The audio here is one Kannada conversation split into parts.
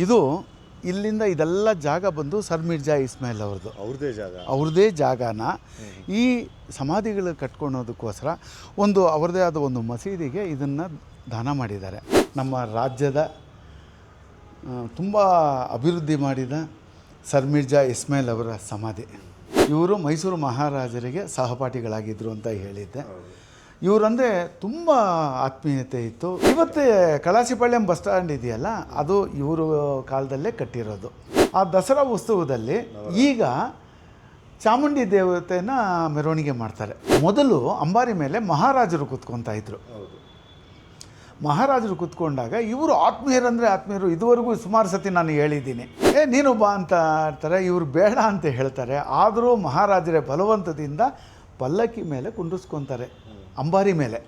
ಇದು ಇಲ್ಲಿಂದ ಇದೆಲ್ಲ ಜಾಗ ಬಂದು ಸರ್ ಮಿರ್ಜಾ ಇಸ್ಮಾಯಿಲ್ ಅವ್ರದ್ದೇ ಜಾಗನ ಈ ಸಮಾಧಿಗಳು ಕಟ್ಕೊಳೋದಕ್ಕೋಸ್ಕರ ಅವ್ರದ್ದೇ ಆದ ಒಂದು ಮಸೀದಿಗೆ ಇದನ್ನು ದಾನ ಮಾಡಿದ್ದಾರೆ. ನಮ್ಮ ರಾಜ್ಯದ ತುಂಬ ಅಭಿವೃದ್ಧಿ ಮಾಡಿದ ಸರ್ ಮಿರ್ಜಾ ಇಸ್ಮಾಯಿಲ್ ಅವರ ಸಮಾಧಿ. ಇವರು ಮೈಸೂರು ಮಹಾರಾಜರಿಗೆ ಸಹಪಾಠಿಗಳಾಗಿದ್ದರು ಅಂತ ಹೇಳಿದ್ದೆ. ಇವರಂದರೆ ತುಂಬ ಆತ್ಮೀಯತೆ ಇತ್ತು. ಇವತ್ತೇ ಕಳಾಸಿಪಾಳ್ಯಂ ಬಸ್ ಸ್ಟ್ಯಾಂಡ್ ಇದೆಯಲ್ಲ, ಅದು ಇವರು ಕಾಲದಲ್ಲೇ ಕಟ್ಟಿರೋದು. ಆ ದಸರಾ ಉತ್ಸವದಲ್ಲಿ ಈಗ ಚಾಮುಂಡಿ ದೇವತೆನ ಮೆರವಣಿಗೆ ಮಾಡ್ತಾರೆ. ಮೊದಲು ಅಂಬಾರಿ ಮೇಲೆ ಮಹಾರಾಜರು ಕೂತ್ಕೊತಾ ಇದ್ರು. ಮಹಾರಾಜರು ಕೂತ್ಕೊಂಡಾಗ ಇವರು ಆತ್ಮೀಯರು. ಇದುವರೆಗೂ ಸುಮಾರು ಸತಿ ನಾನು ಹೇಳಿದ್ದೀನಿ, ನೀನು ಬಾ ಅಂತ ಇರ್ತಾರೆ, ಇವರು ಬೇಡ ಅಂತ ಹೇಳ್ತಾರೆ. ಆದರೂ ಮಹಾರಾಜರೇ ಬಲವಂತದಿಂದ ಪಲ್ಲಕ್ಕಿ ಮೇಲೆ ಕುಂಡಿಸ್ಕೊತಾರೆ, ಅಂಬಾರಿ ಮೇಲೆ.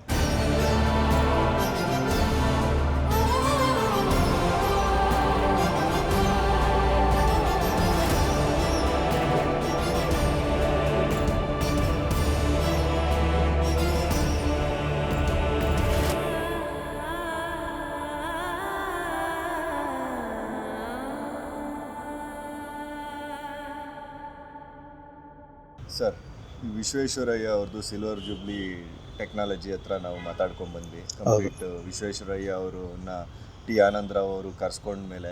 ಸರ್, ವಿಶ್ವೇಶ್ವರಯ್ಯ ಅವ್ರದ್ದು ಸಿಲ್ವರ್ ಜೂಬ್ಲಿ ಟೆಕ್ನಾಲಜಿ ಹತ್ರ ನಾವು ಮಾತಾಡ್ಕೊಂಡು ಬಂದ್ವಿ. ಕಂಪ್ಲೀಟ್ ವಿಶ್ವೇಶ್ವರಯ್ಯ ಅವರನ್ನ ಟಿ ಆನಂದರಾವ್ ಅವರು ಕರ್ಸ್ಕೊಂಡ್ಮೇಲೆ,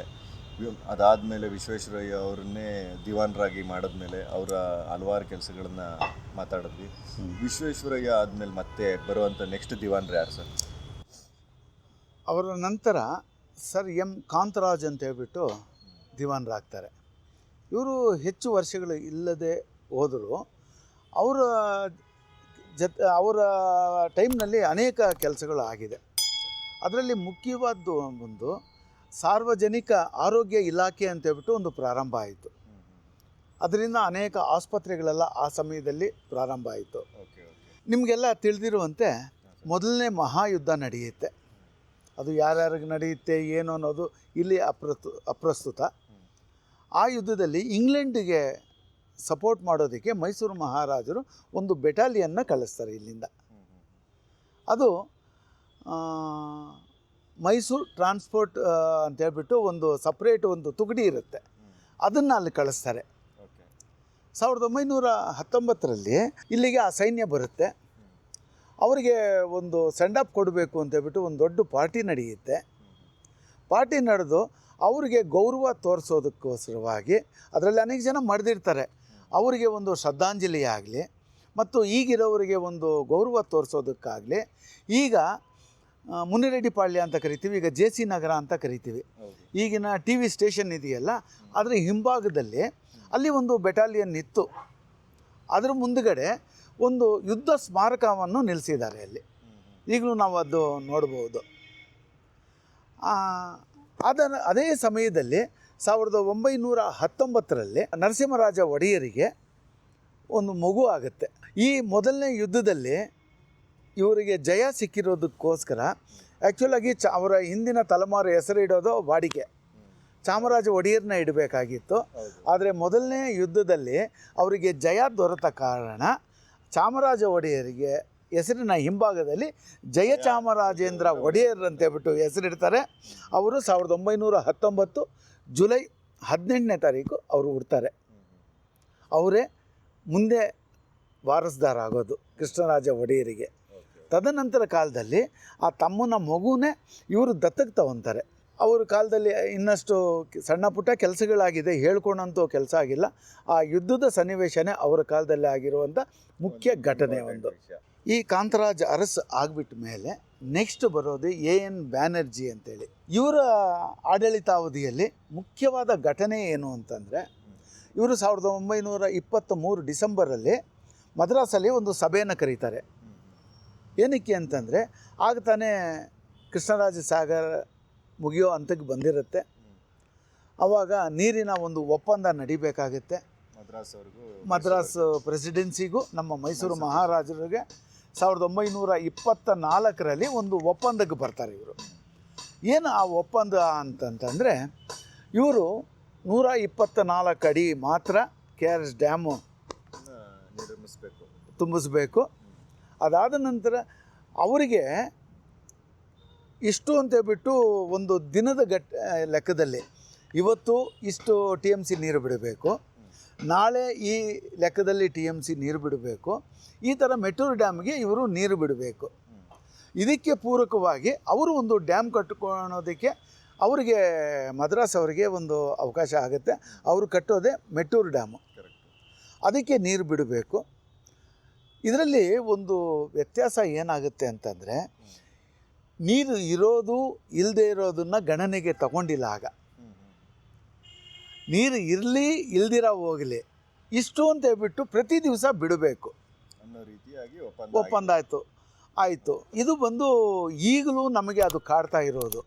ಅದಾದಮೇಲೆ ವಿಶ್ವೇಶ್ವರಯ್ಯ ಅವ್ರನ್ನೇ ದಿವಾನರಾಗಿ ಮಾಡಿದ್ಮೇಲೆ ಅವರ ಹಲವಾರು ಕೆಲಸಗಳನ್ನ ಮಾತಾಡಿದ್ವಿ. ವಿಶ್ವೇಶ್ವರಯ್ಯ ಆದಮೇಲೆ ಮತ್ತೆ ಬರುವಂಥ ನೆಕ್ಸ್ಟ್ ದಿವಾನ್ರು ಯಾರು ಸರ್? ಅವರ ನಂತರ ಸರ್ ಎಂ ಕಾಂತರಾಜ್ ಅಂತ ಹೇಳ್ಬಿಟ್ಟು ದಿವಾನರಾಗ್ತಾರೆ. ಇವರು ಹೆಚ್ಚು ವರ್ಷಗಳು ಇಲ್ಲದೆ ಹೋದರೂ ಅವರ ಟೈಮ್ನಲ್ಲಿ ಅನೇಕ ಕೆಲಸಗಳು ಆಗಿದೆ. ಅದರಲ್ಲಿ ಮುಖ್ಯವಾದ್ದು ಒಂದು ಸಾರ್ವಜನಿಕ ಆರೋಗ್ಯ ಇಲಾಖೆ ಅಂತೇಳ್ಬಿಟ್ಟು ಒಂದು ಪ್ರಾರಂಭ ಆಯಿತು. ಅದರಿಂದ ಅನೇಕ ಆಸ್ಪತ್ರೆಗಳೆಲ್ಲ ಆ ಸಮಯದಲ್ಲಿ ಪ್ರಾರಂಭ ಆಯಿತು. ನಿಮಗೆಲ್ಲ ತಿಳಿದಿರುವಂತೆ ಮೊದಲನೇ ಮಹಾಯುದ್ಧ ನಡೆಯುತ್ತೆ. ಅದು ಯಾರ್ಯಾರಿಗೆ ನಡೆಯುತ್ತೆ ಏನು ಅನ್ನೋದು ಇಲ್ಲಿ ಅಪ್ರಸ್ತುತ. ಆ ಯುದ್ಧದಲ್ಲಿ ಇಂಗ್ಲೆಂಡಿಗೆ ಸಪೋರ್ಟ್ ಮಾಡೋದಕ್ಕೆ ಮೈಸೂರು ಮಹಾರಾಜರು ಒಂದು ಬೆಟಾಲಿಯನ್ನ ಕಳಿಸ್ತಾರೆ ಇಲ್ಲಿಂದ. ಅದು ಮೈಸೂರು ಟ್ರಾನ್ಸ್ಪೋರ್ಟ್ ಅಂತೇಳ್ಬಿಟ್ಟು ಒಂದು ಸಪ್ರೇಟ್ ಒಂದು ತುಕಡಿ ಇರುತ್ತೆ, ಅದನ್ನು ಅಲ್ಲಿ ಕಳಿಸ್ತಾರೆ. 1919ರಲ್ಲಿ ಇಲ್ಲಿಗೆ ಆ ಸೈನ್ಯ ಬರುತ್ತೆ. ಅವರಿಗೆ ಒಂದು ಸೆಂಡ್ ಆಫ್ ಕೊಡಬೇಕು ಅಂತೇಳ್ಬಿಟ್ಟು ಒಂದು ದೊಡ್ಡ ಪಾರ್ಟಿ ನಡೆಯುತ್ತೆ. ಪಾರ್ಟಿ ನಡೆದು ಅವರಿಗೆ ಗೌರವ ತೋರಿಸೋದಕ್ಕೋಸ್ಕರವಾಗಿ ಅದರಲ್ಲಿ ಅನೇಕ ಜನ ಮರೆದಿರ್ತಾರೆ. ಅವರಿಗೆ ಒಂದು ಶ್ರದ್ಧಾಂಜಲಿ ಆಗಲಿ ಮತ್ತು ಈಗಿರೋರಿಗೆ ಒಂದು ಗೌರವ ತೋರಿಸೋದಕ್ಕಾಗಲಿ ಈಗ ಮುನಿರೆಡ್ಡಿಪಾಳ್ಯ ಅಂತ ಕರಿತೀವಿ, ಈಗ ಜೆ ಸಿ ನಗರ ಅಂತ ಕರಿತೀವಿ. ಈಗಿನ ಟಿ ವಿ ಸ್ಟೇಷನ್ ಇದೆಯಲ್ಲ, ಅದರ ಹಿಂಭಾಗದಲ್ಲಿ ಅಲ್ಲಿ ಒಂದು ಬೆಟಾಲಿಯನ್ ಇತ್ತು. ಅದರ ಮುಂದುಗಡೆ ಒಂದು ಯುದ್ಧ ಸ್ಮಾರಕವನ್ನು ನಿಲ್ಲಿಸಿದ್ದಾರೆ ಅಲ್ಲಿ. ಈಗಲೂ ನಾವು ಅದು ನೋಡ್ಬೋದು. ಅದೇ ಸಮಯದಲ್ಲಿ 1919ರಲ್ಲಿ ನರಸಿಂಹರಾಜ ಒಡೆಯರಿಗೆ ಒಂದು ಮಗು ಆಗುತ್ತೆ. ಈ ಮೊದಲನೇ ಯುದ್ಧದಲ್ಲಿ ಇವರಿಗೆ ಜಯ ಸಿಕ್ಕಿರೋದಕ್ಕೋಸ್ಕರ ಆ್ಯಕ್ಚುಲಾಗಿ ಅವರ ಹಿಂದಿನ ತಲೆಮಾರು ಹೆಸರಿಡೋದು ವಾಡಿಕೆ, ಚಾಮರಾಜ ಒಡೆಯರನ್ನ ಇಡಬೇಕಾಗಿತ್ತು. ಆದರೆ ಮೊದಲನೇ ಯುದ್ಧದಲ್ಲಿ ಅವರಿಗೆ ಜಯ ದೊರೆತ ಕಾರಣ ಚಾಮರಾಜ ಒಡೆಯರಿಗೆ ಹೆಸರಿನ ಹಿಂಭಾಗದಲ್ಲಿ ಜಯಚಾಮರಾಜೇಂದ್ರ ಒಡೆಯರ್ ಅಂತೇಳ್ಬಿಟ್ಟು ಹೆಸರಿಡ್ತಾರೆ. ಅವರು 1919 ಜುಲೈ 18ನೇ ತಾರೀಕು ಅವರು ಹುಡ್ತಾರೆ. ಅವರೇ ಮುಂದೆ ವಾರಸ್ದಾರ ಆಗೋದು ಕೃಷ್ಣರಾಜ ಒಡೆಯರಿಗೆ. ತದನಂತರ ಕಾಲದಲ್ಲಿ ಆ ತಮ್ಮನ ಮಗುನೇ ಇವರು ದತ್ತಕ್ಕೆ ತಗೊತಾರೆ. ಅವ್ರ ಕಾಲದಲ್ಲಿ ಇನ್ನಷ್ಟು ಸಣ್ಣ ಪುಟ್ಟ ಕೆಲಸಗಳಾಗಿದೆ, ಹೇಳ್ಕೊಳಂತೂ ಕೆಲಸ ಆಗಿಲ್ಲ. ಆ ಯುದ್ಧದ ಸನ್ನಿವೇಶನೇ ಅವರ ಕಾಲದಲ್ಲಿ ಆಗಿರುವಂಥ ಮುಖ್ಯ ಘಟನೆ ಒಂದು. ಈ ಕಾಂತರಾಜ್ ಅರಸ್ ಆಗಿಬಿಟ್ಟ ಮೇಲೆ ನೆಕ್ಸ್ಟ್ ಬರೋದು ಎನ್ ಬ್ಯಾನರ್ಜಿ ಅಂತೇಳಿ. ಇವರ ಆಡಳಿತಾವಧಿಯಲ್ಲಿ ಮುಖ್ಯವಾದ ಘಟನೆ ಏನು ಅಂತಂದರೆ, ಇವರು 1923 ಡಿಸೆಂಬರಲ್ಲಿ ಮದ್ರಾಸಲ್ಲಿ ಒಂದು ಸಭೆಯನ್ನು ಕರೀತಾರೆ. ಏನಕ್ಕೆ ಅಂತಂದರೆ, ಆಗ ತಾನೇ ಕೃಷ್ಣರಾಜ ಸಾಗರ ಮುಗಿಯೋ ಹಂತಕ್ಕೆ ಬಂದಿರುತ್ತೆ. ಆವಾಗ ನೀರಿನ ಒಂದು ಒಪ್ಪಂದ ನಡಿಬೇಕಾಗುತ್ತೆ. ಮದ್ರಾಸ್ ಪ್ರೆಸಿಡೆನ್ಸಿಗೂ ನಮ್ಮ ಮೈಸೂರು ಮಹಾರಾಜರಿಗೆ 1924ರಲ್ಲಿ ಒಂದು ಒಪ್ಪಂದಕ್ಕೆ ಬರ್ತಾರೆ ಇವರು. ಏನು ಆ ಒಪ್ಪಂದ ಅಂತಂತಂದರೆ, ಇವರು 124 ಅಡಿ ಮಾತ್ರ KRS ಡ್ಯಾಮು ತುಂಬಿಸ್ಬೇಕು. ಅದಾದ ನಂತರ ಅವರಿಗೆ ಇಷ್ಟು ಅಂತೇಳ್ಬಿಟ್ಟು ಒಂದು ದಿನದ ಲೆಕ್ಕದಲ್ಲಿ ಇವತ್ತು ಇಷ್ಟು ಟಿ ಎಮ್ ಸಿ ನೀರು ಬಿಡಬೇಕು, ನಾಳೆ ಈ ಲೆಕ್ಕದಲ್ಲಿ ಟಿ ಎಮ್ ಸಿ ನೀರು ಬಿಡಬೇಕು, ಈ ಥರ ಮೆಟ್ಟೂರು ಡ್ಯಾಮ್ಗೆ ಇವರು ನೀರು ಬಿಡಬೇಕು. ಇದಕ್ಕೆ ಪೂರಕವಾಗಿ ಅವರು ಒಂದು ಡ್ಯಾಮ್ ಕಟ್ಕೊಳ್ಳೋದಕ್ಕೆ ಅವರಿಗೆ ಮದ್ರಾಸ್ ಅವರಿಗೆ ಒಂದು ಅವಕಾಶ ಆಗುತ್ತೆ. ಅವರು ಕಟ್ಟೋದೇ ಮೆಟ್ಟೂರು ಡ್ಯಾಮು, ಅದಕ್ಕೆ ನೀರು ಬಿಡಬೇಕು. ಇದರಲ್ಲಿ ಒಂದು ವ್ಯತ್ಯಾಸ ಏನಾಗುತ್ತೆ ಅಂತಂದರೆ, ನೀರು ಇರೋದು ಇಲ್ಲದೆ ಇರೋದನ್ನು ಗಣನೆಗೆ ತಗೊಂಡಿಲ್ಲ. ಆಗ ನೀರು ಇರಲಿ ಇಲ್ದಿರ ಹೋಗಲಿ ಇಷ್ಟು ಅಂತ ಹೇಳ್ಬಿಟ್ಟು ಪ್ರತಿ ದಿವಸ ಬಿಡಬೇಕು ಅನ್ನೋ ರೀತಿಯಾಗಿ ಒಪ್ಪಂದ ಆಯಿತು. ಇದು ಬಂದು ಈಗಲೂ ನಮಗೆ ಅದು ಕಾಡ್ತಾ ಇರೋದು.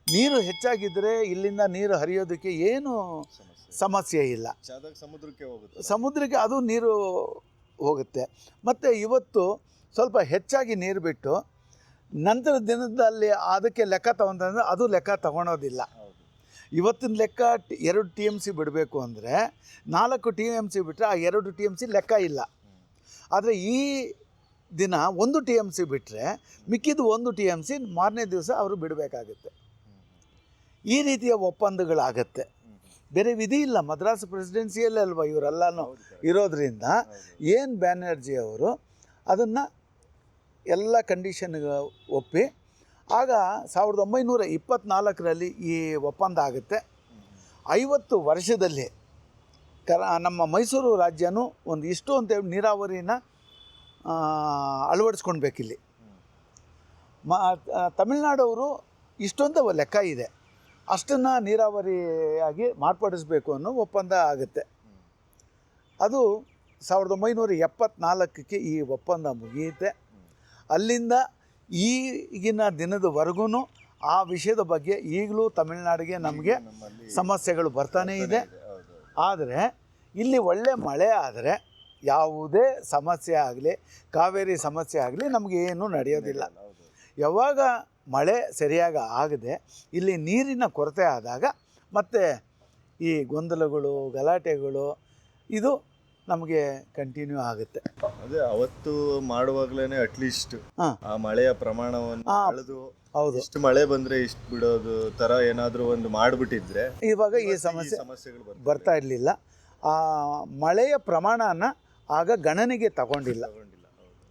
ನೀರು ಹೆಚ್ಚಾಗಿದ್ದರೆ ಇಲ್ಲಿಂದ ನೀರು ಹರಿಯೋದಕ್ಕೆ ಏನು ಸಮಸ್ಯೆ ಇಲ್ಲ, ಸಮುದ್ರಕ್ಕೆ ಅದು ನೀರು ಹೋಗುತ್ತೆ. ಮತ್ತು ಇವತ್ತು ಸ್ವಲ್ಪ ಹೆಚ್ಚಾಗಿ ನೀರು ಬಿಟ್ಟು ನಂತರ ದಿನದಲ್ಲಿ ಅದಕ್ಕೆ ಲೆಕ್ಕ ತಗೊಂತಂದರೆ ಅದು ಲೆಕ್ಕ ತಗೊಳೋದಿಲ್ಲ. ಇವತ್ತಿನ ಲೆಕ್ಕ 2 ಟಿ ಎಮ್ ಸಿ ಬಿಡಬೇಕು ಅಂದರೆ 4 ಟಿ ಎಮ್ ಸಿ ಬಿಟ್ಟರೆ ಆ 2 ಟಿ ಎಮ್ ಸಿ ಲೆಕ್ಕ ಇಲ್ಲ. ಆದರೆ ಈ ದಿನ 1 ಟಿ ಎಮ್ ಸಿ ಬಿಟ್ಟರೆ ಮಿಕ್ಕಿದ್ದು 1 ಟಿ ಎಮ್ ಸಿ ಮಾರನೇ ದಿವಸ ಅವರು ಬಿಡಬೇಕಾಗುತ್ತೆ. ಈ ರೀತಿಯ ಒಪ್ಪಂದಗಳಾಗತ್ತೆ, ಬೇರೆ ವಿಧಿ ಇಲ್ಲ. ಮದ್ರಾಸ್ ಪ್ರೆಸಿಡೆನ್ಸಿಯಲ್ಲೇ ಅಲ್ವಾ ಇವರೆಲ್ಲನೂ ಇರೋದ್ರಿಂದ ಏನು ಬ್ಯಾನರ್ಜಿ ಅವರು ಅದನ್ನು ಎಲ್ಲ ಕಂಡೀಷನ್ಗೆ ಒಪ್ಪಿ ಆಗ 1924ರಲ್ಲಿ ಈ ಒಪ್ಪಂದ ಆಗುತ್ತೆ. 50 ವರ್ಷದಲ್ಲಿ ನಮ್ಮ ಮೈಸೂರು ರಾಜ್ಯನೂ ಒಂದು ಇಷ್ಟು ಅಂತೇಳಿ ನೀರಾವರಿನ ಅಳವಡಿಸ್ಕೊಳ್ಬೇಕಿಲ್ಲಿ. ತಮಿಳ್ನಾಡವರು ಇಷ್ಟೊಂದು ಲೆಕ್ಕ ಇದೆ, ಅಷ್ಟನ್ನು ನೀರಾವರಿಯಾಗಿ ಮಾರ್ಪಡಿಸಬೇಕು ಅನ್ನೋ ಒಪ್ಪಂದ ಆಗುತ್ತೆ. ಅದು 1974ಕ್ಕೆ ಈ ಒಪ್ಪಂದ ಮುಗಿಯುತ್ತೆ. ಅಲ್ಲಿಂದ ಈಗಿನ ದಿನದವರೆಗೂ ಆ ವಿಷಯದ ಬಗ್ಗೆ ಈಗಲೂ ತಮಿಳ್ನಾಡಿಗೆ ನಮಗೆ ಸಮಸ್ಯೆಗಳು ಬರ್ತಾನೇ ಇದೆ. ಆದರೆ ಇಲ್ಲಿ ಒಳ್ಳೆ ಮಳೆ ಆದರೆ ಯಾವುದೇ ಸಮಸ್ಯೆ ಆಗಲಿ, ಕಾವೇರಿ ಸಮಸ್ಯೆ ಆಗಲಿ ನಮಗೆ ಏನೂ ನಡೆಯೋದಿಲ್ಲ. ಯಾವಾಗ ಮಳೆ ಸರಿಯಾಗಿ ಆಗದೆ ಇಲ್ಲಿ ನೀರಿನ ಕೊರತೆ ಆದಾಗ ಮತ್ತು ಈ ಗೊಂದಲಗಳು ಗಲಾಟೆಗಳು ಇದು ನಮಗೆ ಕಂಟಿನ್ಯೂ ಆಗುತ್ತೆ. ಅದೇ ಅವತ್ತು ಮಾಡುವಾಗಲೇ ಅಟ್ಲೀಸ್ಟ್ ಆ ಮಳೆಯ ಪ್ರಮಾಣವನ್ನು ಅಳೆದು ಇಷ್ಟು ಮಳೆ ಬಂದರೆ ಇಷ್ಟು ಬಿಡೋದು ಥರ ಏನಾದರೂ ಒಂದು ಮಾಡಿಬಿಟ್ಟಿದ್ರೆ ಇವಾಗ ಈ ಸಮಸ್ಯೆಗಳು ಬರ್ತಾ ಇರಲಿಲ್ಲ. ಆ ಮಳೆಯ ಪ್ರಮಾಣನ ಆಗ ಗಣನೆಗೆ ತಗೊಂಡಿಲ್ಲ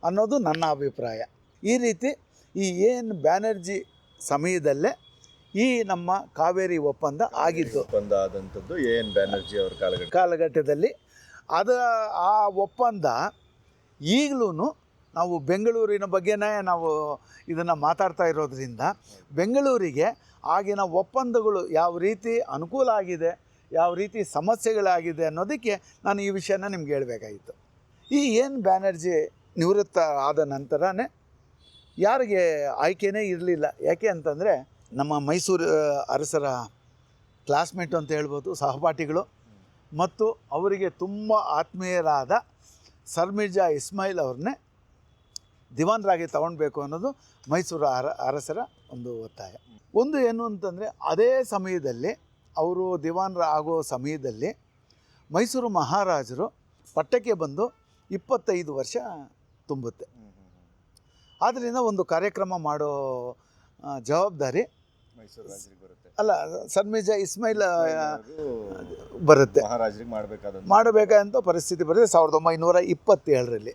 ಅನ್ನೋದು ನನ್ನ ಅಭಿಪ್ರಾಯ. ಈ ರೀತಿ ಈ ಏನು ಬ್ಯಾನರ್ಜಿ ಸಮಯದಲ್ಲೇ ಈ ನಮ್ಮ ಕಾವೇರಿ ಒಪ್ಪಂದ ಆಗಿದ್ದು, ಒಪ್ಪಂದ ಆದಂಥದ್ದು ಏನು ಬ್ಯಾನರ್ಜಿ ಅವರ ಕಾಲಘಟ್ಟದಲ್ಲಿ ಆ ಒಪ್ಪಂದ ಈಗಲೂ ನಾವು ಬೆಂಗಳೂರಿನ ಬಗ್ಗೆನೇ ನಾವು ಇದನ್ನು ಮಾತಾಡ್ತಾ ಇರೋದ್ರಿಂದ ಬೆಂಗಳೂರಿಗೆ ಆಗಿನ ಒಪ್ಪಂದಗಳು ಯಾವ ರೀತಿ ಅನುಕೂಲ ಆಗಿದೆ, ಯಾವ ರೀತಿ ಸಮಸ್ಯೆಗಳಾಗಿದೆ ಅನ್ನೋದಕ್ಕೆ ನಾನು ಈ ವಿಷಯನ ನಿಮ್ಗೆ ಹೇಳಬೇಕಾಗಿತ್ತು. ಈ ಏನು ಬ್ಯಾನರ್ಜಿ ನಿವೃತ್ತ ಆದ ನಂತರನೇ ಯಾರಿಗೆ ಆಯ್ಕೆನೇ ಇರಲಿಲ್ಲ. ಯಾಕೆ ಅಂತಂದರೆ ನಮ್ಮ ಮೈಸೂರು ಅರಸರ ಕ್ಲಾಸ್ಮೇಟ್ ಅಂತ ಹೇಳ್ಬೋದು, ಸಹಪಾಠಿಗಳು ಮತ್ತು ಅವರಿಗೆ ತುಂಬ ಆತ್ಮೀಯರಾದ ಸರ್ ಮಿರ್ಜಾ ಇಸ್ಮಾಯಿಲ್ ಅವ್ರನ್ನೇ ದಿವಾನರಾಗಿ ತಗೊಳ್ಬೇಕು ಅನ್ನೋದು ಮೈಸೂರು ಅರಸರ ಒಂದು ಒತ್ತಾಯ. ಒಂದು ಏನು ಅಂತಂದರೆ ಅದೇ ಸಮಯದಲ್ಲಿ ಅವರು ದಿವಾನರ ಆಗೋ ಸಮಯದಲ್ಲಿ ಮೈಸೂರು ಮಹಾರಾಜರು ಪಟ್ಟಕ್ಕೆ ಬಂದು 25 ವರ್ಷ ತುಂಬುತ್ತೆ. ಆದ್ದರಿಂದ ಒಂದು ಕಾರ್ಯಕ್ರಮ ಮಾಡೋ ಜವಾಬ್ದಾರಿ ಅಲ್ಲ ಸರ್ ಮಿರ್ಜಾ ಇಸ್ಮಾಯಿಲ್ ಬರುತ್ತೆ, ಮಾಡಬೇಕಾದಂಥ ಪರಿಸ್ಥಿತಿ ಬರುತ್ತೆ 1927ರಲ್ಲಿ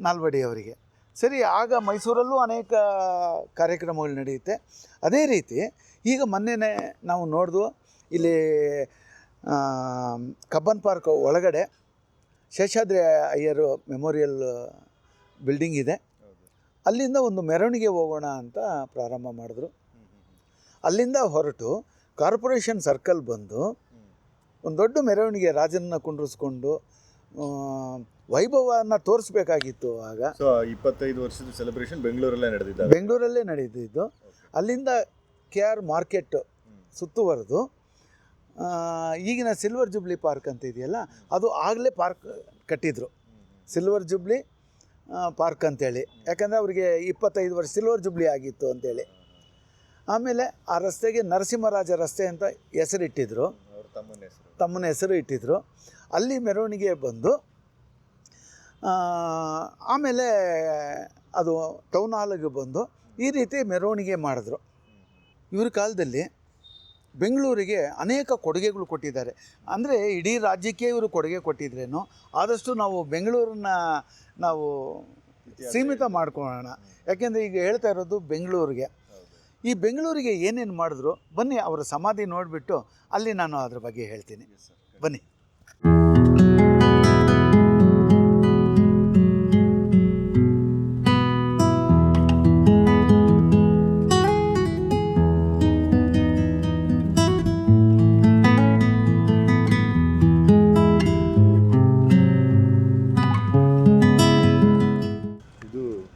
ನಾಲ್ವಡಿ ಅವರಿಗೆ. ಸರಿ, ಆಗ ಮೈಸೂರಲ್ಲೂ ಅನೇಕ ಕಾರ್ಯಕ್ರಮಗಳು ನಡೆಯುತ್ತೆ. ಅದೇ ರೀತಿ ಈಗ ಮೊನ್ನೆನೇ ನಾವು ನೋಡಿದ್ವು, ಇಲ್ಲಿ ಕಬ್ಬನ್ ಪಾರ್ಕ್ ಒಳಗಡೆ ಶೇಷಾದ್ರಿ ಅಯ್ಯರು ಮೆಮೋರಿಯಲ್ ಬಿಲ್ಡಿಂಗ್ ಇದೆ, ಅಲ್ಲಿಂದ ಒಂದು ಮೆರವಣಿಗೆ ಹೋಗೋಣ ಅಂತ ಪ್ರಾರಂಭ ಮಾಡಿದ್ರು. ಅಲ್ಲಿಂದ ಹೊರಟು ಕಾರ್ಪೊರೇಷನ್ ಸರ್ಕಲ್ ಬಂದು ಒಂದು ದೊಡ್ಡ ಮೆರವಣಿಗೆ ರಾಜನನ್ನ ಕುಂಡ್ರಿಸ್ಕೊಂಡು ವೈಭವವನ್ನು ತೋರಿಸ್ಬೇಕಾಗಿತ್ತು. ಆಗ 25 ವರ್ಷದ ಸೆಲೆಬ್ರೇಷನ್ ಬೆಂಗಳೂರಲ್ಲೇ ನಡೆದಿದ್ದು. ಅಲ್ಲಿಂದ KR ಮಾರ್ಕೆಟ್ ಸುತ್ತುವರೆದು ಈಗಿನ ಸಿಲ್ವರ್ ಜುಬ್ಲಿ ಪಾರ್ಕ್ ಅಂತ ಇದೆಯಲ್ಲ, ಅದು ಆಗಲೇ ಪಾರ್ಕ್ ಕಟ್ಟಿದ್ರು, ಸಿಲ್ವರ್ ಜುಬ್ಲಿ ಪಾರ್ಕ್ ಅಂತೇಳಿ. ಯಾಕಂದರೆ ಅವರಿಗೆ 25 ವರ್ಷ ಸಿಲ್ವರ್ ಜುಬ್ಲಿ ಆಗಿತ್ತು ಅಂತೇಳಿ. ಆಮೇಲೆ ಆ ರಸ್ತೆಗೆ ನರಸಿಂಹರಾಜ ರಸ್ತೆ ಅಂತ ಹೆಸರಿಟ್ಟಿದ್ರು, ತಮ್ಮನ ಹೆಸರು ಇಟ್ಟಿದ್ರು. ಅಲ್ಲಿ ಮೆರವಣಿಗೆ ಬಂದು ಆಮೇಲೆ ಅದು ಟೌನ್ ಹಾಲಿಗೆ ಬಂದು ಈ ರೀತಿ ಮೆರವಣಿಗೆ ಮಾಡಿದ್ರು. ಇವ್ರ ಕಾಲದಲ್ಲಿ ಬೆಂಗಳೂರಿಗೆ ಅನೇಕ ಕೊಡುಗೆಗಳು ಕೊಟ್ಟಿದ್ದಾರೆ. ಅಂದರೆ ಇಡೀ ರಾಜ್ಯಕ್ಕೆ ಇವರು ಕೊಡುಗೆ ಕೊಟ್ಟಿದ್ರೇನು, ಆದಷ್ಟು ನಾವು ಬೆಂಗಳೂರನ್ನ ನಾವು ಸೀಮಿತ ಮಾಡ್ಕೊಳ್ಳೋಣ. ಯಾಕೆಂದರೆ ಈಗ ಹೇಳ್ತಾ ಇರೋದು ಬೆಂಗಳೂರಿಗೆ. ಈ ಬೆಂಗಳೂರಿಗೆ ಏನೇನು ಮಾಡಿದ್ರು ಬನ್ನಿ ಅವರ ಸಮಾಧಿ ನೋಡಿಬಿಟ್ಟು ಅಲ್ಲಿ ನಾನು ಅದ್ರ ಬಗ್ಗೆ ಹೇಳ್ತೀನಿ. ಬನ್ನಿ.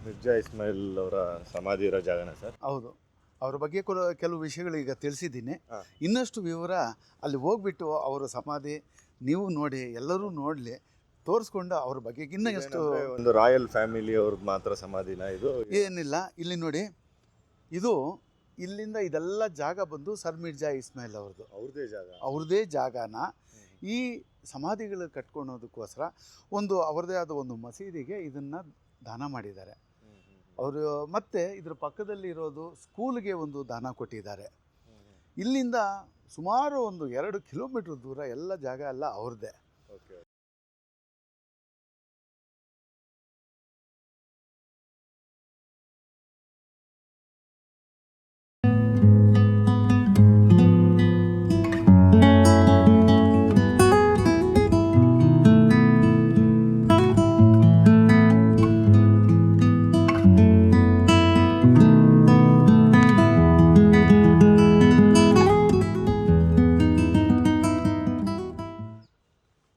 ಮಿರ್ಜಾ ಇಸ್ಮಾಯಿಲ್ ಅವರ ಸಮಾಧಿ ಇರೋ ಜಾಗನ ಸರ್? ಹೌದು. ಅವ್ರ ಬಗ್ಗೆ ಕೆಲವು ವಿಷಯಗಳು ಈಗ ತಿಳಿಸಿದ್ದೀನಿ. ಇನ್ನಷ್ಟು ವಿವರ ಅಲ್ಲಿ ಹೋಗ್ಬಿಟ್ಟು ಅವರ ಸಮಾಧಿ ನೀವು ನೋಡಿ, ಎಲ್ಲರೂ ನೋಡಲಿ, ತೋರಿಸ್ಕೊಂಡು ಅವ್ರ ಬಗ್ಗೆ ಇನ್ನೂ ಎಷ್ಟು. ಒಂದು ರಾಯಲ್ ಫ್ಯಾಮಿಲಿ ಅವ್ರದ್ದು ಮಾತ್ರ ಸಮಾಧಿನ ಇದು? ಏನಿಲ್ಲ, ಇಲ್ಲಿ ನೋಡಿ, ಇದು ಇಲ್ಲಿಂದ ಇದೆಲ್ಲ ಜಾಗ ಬಂದು ಸರ್ ಮಿರ್ಜಾ ಇಸ್ಮಾಯಿಲ್ ಅವ್ರದ್ದು, ಅವ್ರದ್ದೇ ಜಾಗನ ಈ ಸಮಾಧಿಗಳು ಕಟ್ಕೊಳೋದಕ್ಕೋಸ್ಕರ ಅವರದೇ ಆದ ಒಂದು ಮಸೀದಿಗೆ ಇದನ್ನು ದಾನ ಮಾಡಿದ್ದಾರೆ ಅವರು. ಮತ್ತು ಇದ್ರ ಪಕ್ಕದಲ್ಲಿ ಇರೋದು ಸ್ಕೂಲ್ಗೆ ಒಂದು ದಾನ ಕೊಟ್ಟಿದ್ದಾರೆ. ಇಲ್ಲಿಂದ ಸುಮಾರು 2 ಕಿಲೋಮೀಟ್ರ್ ದೂರ ಎಲ್ಲ ಜಾಗ ಎಲ್ಲ ಅವ್ರದ್ದೇ.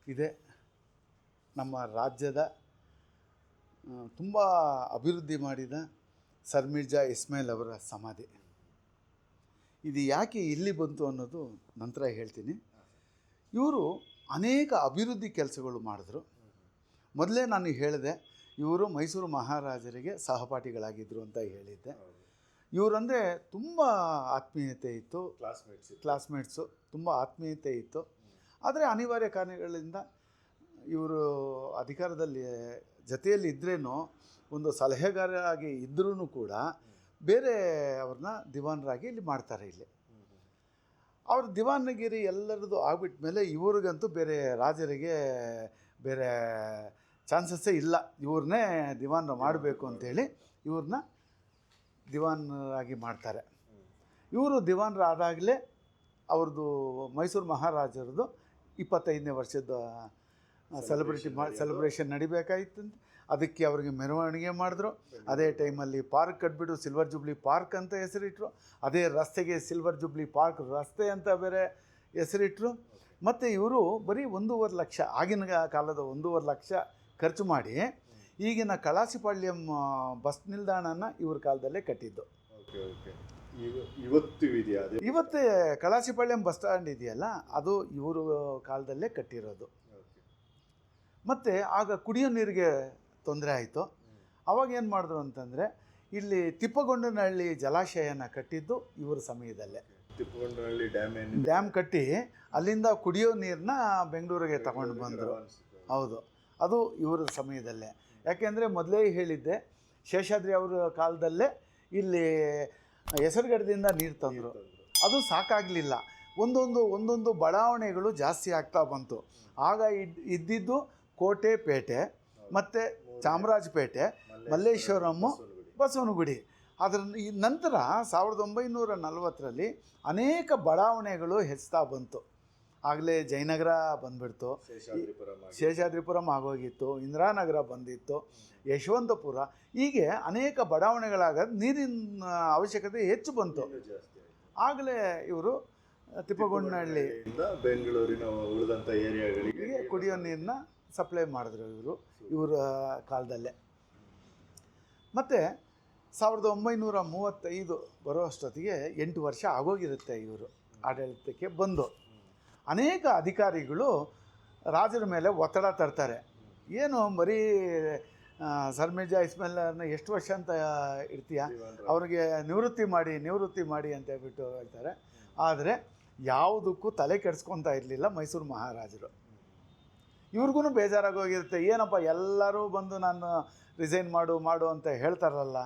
ಇದೆ ನಮ್ಮ ರಾಜ್ಯದ ತುಂಬ ಅಭಿವೃದ್ಧಿ ಮಾಡಿದ ಸರ್ ಮಿರ್ಜಾ ಇಸ್ಮಾಯಿಲ್ ಅವರ ಸಮಾಧಿ. ಇದು ಯಾಕೆ ಇಲ್ಲಿ ಬಂತು ಅನ್ನೋದು ನಂತರ ಹೇಳ್ತೀನಿ. ಇವರು ಅನೇಕ ಅಭಿವೃದ್ಧಿ ಕೆಲಸಗಳು ಮಾಡಿದ್ರು. ಮೊದಲೇ ನಾನು ಹೇಳಿದೆ, ಇವರು ಮೈಸೂರು ಮಹಾರಾಜರಿಗೆ ಸಹಪಾಠಿಗಳಾಗಿದ್ದರು ಅಂತ ಹೇಳಿದ್ದೆ. ಇವರಂದರೆ ತುಂಬ ಆತ್ಮೀಯತೆ ಇತ್ತು, ಕ್ಲಾಸ್ಮೇಟ್ಸು, ತುಂಬ ಆತ್ಮೀಯತೆ ಇತ್ತು. ಆದರೆ ಅನಿವಾರ್ಯ ಕಾರಣಗಳಿಂದ ಇವರು ಅಧಿಕಾರದಲ್ಲಿ ಜೊತೆಯಲ್ಲಿ ಇದ್ರೇನೋ, ಒಂದು ಸಲಹೆಗಾರರಾಗಿ ಇದ್ರೂ ಕೂಡ ಬೇರೆ ಅವ್ರನ್ನ ದಿವಾನರಾಗಿ ಇಲ್ಲಿ ಮಾಡ್ತಾರೆ. ಇಲ್ಲಿ ಅವ್ರ ದಿವಾನಗಿರಿ ಎಲ್ಲರದ್ದು ಆಗ್ಬಿಟ್ಟ ಮೇಲೆ ಇವ್ರಿಗಂತೂ ಬೇರೆ ರಾಜರಿಗೆ ಬೇರೆ ಚಾನ್ಸಸ್ಸೇ ಇಲ್ಲ. ಇವ್ರನ್ನೇ ದಿವಾನರು ಮಾಡಬೇಕು ಅಂಥೇಳಿ ಇವ್ರನ್ನ ದಿವಾನರಾಗಿ ಮಾಡ್ತಾರೆ. ಇವರು ದಿವಾನರಾದಾಗಲೇ ಅವ್ರದ್ದು ಮೈಸೂರು ಮಹಾರಾಜರದ್ದು 25ನೇ ವರ್ಷದ ಸೆಲೆಬ್ರೇಷನ್ ನಡಿಬೇಕಾಗಿತ್ತಂತೆ. ಅದಕ್ಕೆ ಅವ್ರಿಗೆ ಮೆರವಣಿಗೆ ಮಾಡಿದ್ರು. ಅದೇ ಟೈಮಲ್ಲಿ ಪಾರ್ಕ್ ಕಟ್ಬಿಟ್ಟು ಸಿಲ್ವರ್ ಜೂಬ್ಲಿ ಪಾರ್ಕ್ ಅಂತ ಹೆಸರಿಟ್ರು. ಅದೇ ರಸ್ತೆಗೆ ಸಿಲ್ವರ್ ಜೂಬ್ಲಿ ಪಾರ್ಕ್ ರಸ್ತೆ ಅಂತ ಬೇರೆ ಹೆಸರಿಟ್ರು. ಮತ್ತು ಇವರು ಬರೀ 1.5 ಲಕ್ಷ, ಆಗಿನ ಕಾಲದ 1.5 ಲಕ್ಷ ಖರ್ಚು ಮಾಡಿ ಈಗಿನ ಕಳಾಸಿಪಾಳ್ಯಂ ಬಸ್ ನಿಲ್ದಾಣನ ಇವ್ರ ಕಾಲದಲ್ಲೇ ಕಟ್ಟಿದ್ದು. ಇವತ್ತೇ ಕಳಾಸಿಪಾಳ್ಯಂ ಬಸ್ ಸ್ಟ್ಯಾಂಡ್ ಇದೆಯಲ್ಲ, ಅದು ಇವರು ಕಾಲದಲ್ಲೇ ಕಟ್ಟಿರೋದು. ಮತ್ತು ಆಗ ಕುಡಿಯೋ ನೀರಿಗೆ ತೊಂದರೆ ಆಯಿತು. ಅವಾಗ ಏನು ಮಾಡಿದ್ರು ಅಂತಂದರೆ, ಇಲ್ಲಿ ತಿಪ್ಪಗೊಂಡನಹಳ್ಳಿ ಜಲಾಶಯನ ಕಟ್ಟಿದ್ದು ಇವರ ಸಮಯದಲ್ಲೇ. ತಿಪ್ಪಗೊಂಡನಹಳ್ಳಿ ಡ್ಯಾಮ್ ಕಟ್ಟಿ ಅಲ್ಲಿಂದ ಕುಡಿಯೋ ನೀರನ್ನ ಬೆಂಗಳೂರಿಗೆ ತಗೊಂಡು ಬಂದರು. ಹೌದು, ಅದು ಇವರ ಸಮಯದಲ್ಲೇ. ಯಾಕೆಂದರೆ ಮೊದಲೇ ಹೇಳಿದ್ದೆ, ಶೇಷಾದ್ರಿ ಅವರ ಕಾಲದಲ್ಲೇ ಇಲ್ಲಿ ಹೆಸರುಗಡದಿಂದ ನೀರು ತಂದರು. ಅದು ಸಾಕಾಗಲಿಲ್ಲ. ಒಂದೊಂದು ಬಡಾವಣೆಗಳು ಜಾಸ್ತಿ ಆಗ್ತಾ ಬಂತು. ಆಗ ಇದ್ದಿದ್ದು ಕೋಟೆ ಪೇಟೆ ಮತ್ತು ಚಾಮರಾಜಪೇಟೆ, ಮಲ್ಲೇಶ್ವರಮ್ಮು, ಬಸವನಗುಡಿ. ಅದರ ನಂತರ 1940ರಲ್ಲಿ ಅನೇಕ ಬಡಾವಣೆಗಳು ಹೆಚ್ಚುತ್ತಾ ಬಂತು. ಆಗಲೇ ಜಯನಗರ ಬಂದುಬಿಡ್ತು, ಶೇಷಾದ್ರಿಪುರಂ ಆಗೋಗಿತ್ತು, ಇಂದಿರಾನಗರ ಬಂದಿತ್ತು, ಯಶವಂತಪುರ, ಹೀಗೆ ಅನೇಕ ಬಡಾವಣೆಗಳಾಗೋದು ನೀರಿನ ಅವಶ್ಯಕತೆ ಹೆಚ್ಚು ಬಂತು. ಆಗಲೇ ಇವರು ತಿಪ್ಪಗೊಂಡನಹಳ್ಳಿ ಬೆಂಗಳೂರಿನ ಉಳಿದಂಥ ಏರಿಯಾಗಳಿಗೆ ಕುಡಿಯೋ ನೀರನ್ನ ಸಪ್ಲೈ ಮಾಡಿದ್ರು ಇವರ ಕಾಲದಲ್ಲೇ. ಮತ್ತು 1935 ಬರೋ ಅಷ್ಟೊತ್ತಿಗೆ 8 ವರ್ಷ ಆಗೋಗಿರುತ್ತೆ ಇವರು ಆಡಳಿತಕ್ಕೆ ಬಂದು. ಅನೇಕ ಅಧಿಕಾರಿಗಳು ರಾಜರ ಮೇಲೆ ಒತ್ತಡ ತರ್ತಾರೆ. ಏನು ಬರೀ ಸರ್ ಮಿರ್ಜಾ ಇಸ್ಮಾಯಿಲ್ನ ಎಷ್ಟು ವರ್ಷ ಅಂತ ಇರ್ತೀಯ, ಅವ್ರಿಗೆ ನಿವೃತ್ತಿ ಮಾಡಿ ಅಂತ ಹೇಳ್ಬಿಟ್ಟು ಹೇಳ್ತಾರೆ. ಆದರೆ ಯಾವುದಕ್ಕೂ ತಲೆ ಕೆಡಿಸ್ಕೊತಾ ಇರಲಿಲ್ಲ ಮೈಸೂರು ಮಹಾರಾಜರು. ಇವ್ರಿಗೂ ಬೇಜಾರಾಗೋಗಿರುತ್ತೆ, ಏನಪ್ಪ ಎಲ್ಲರೂ ಬಂದು ನಾನು ರಿಸೈನ್ ಮಾಡು ಅಂತ ಹೇಳ್ತಾರಲ್ಲ